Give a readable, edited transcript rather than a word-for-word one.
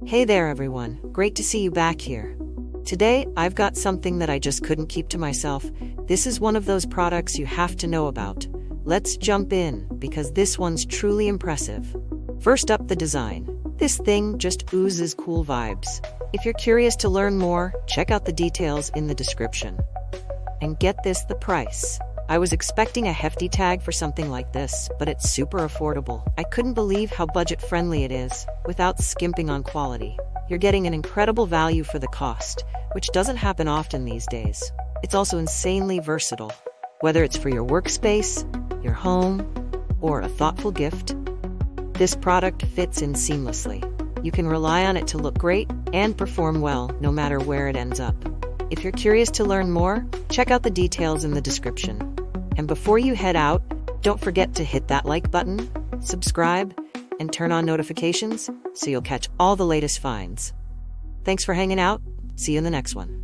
Hey there everyone, great to see you back here. Today, I've got something that I just couldn't keep to myself. This is one of those products you have to know about. Let's jump in, because this one's truly impressive. First up, the design. This thing just oozes cool vibes. If you're curious to learn more, check out the details in the description. And get this, the price. I was expecting a hefty tag for something like this, but it's super affordable. I couldn't believe how budget-friendly it is, without skimping on quality. You're getting an incredible value for the cost, which doesn't happen often these days. It's also insanely versatile. Whether it's for your workspace, your home, or a thoughtful gift, this product fits in seamlessly. You can rely on it to look great and perform well, no matter where it ends up. If you're curious to learn more, check out the details in the description. And before you head out, don't forget to hit that like button, subscribe, and turn on notifications so you'll catch all the latest finds. Thanks for hanging out. See you in the next one.